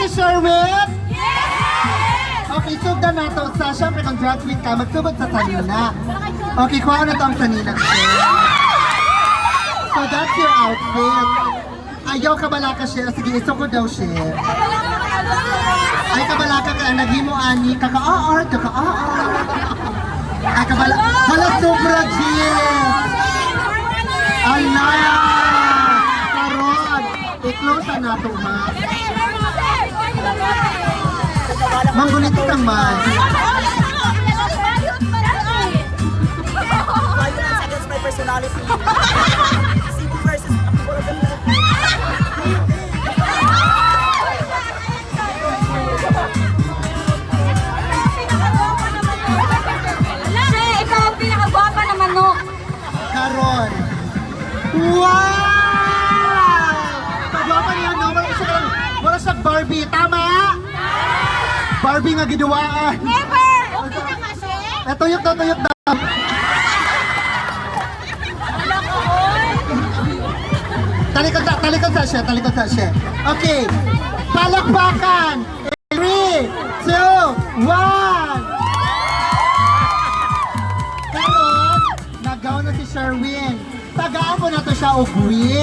si Sherwin? Okay, sugdan na to. Sa syempre, kung drag queen ka, magsugod sa sanina. Okay, kuha na to ang sanina. So that's your outfit. Ayaw kabalaka siya. Sige, isugod daw siya. Ay, kabalaka ka. Naghimo ani. Kaka-aar. Ay, kabalaka. Hala, sobra, Jill. Ala! Karon. I-close na ito, ma. Manggunito naman. Against my personality. Cebu versus Apollo of the Ikaw ang pinakagwapa na manok. Karon. Wow! Pagwapa niya, no? Wala siya Barbie. Tama? Barbie nga giduwaan. Never! Okay na kasi. Tuyok daw. Talikod sa siya. Okay. Palakpakan. 3, 2, 1. Karon, nagaw na si Sherwin. Tagaan ko na to siya og win.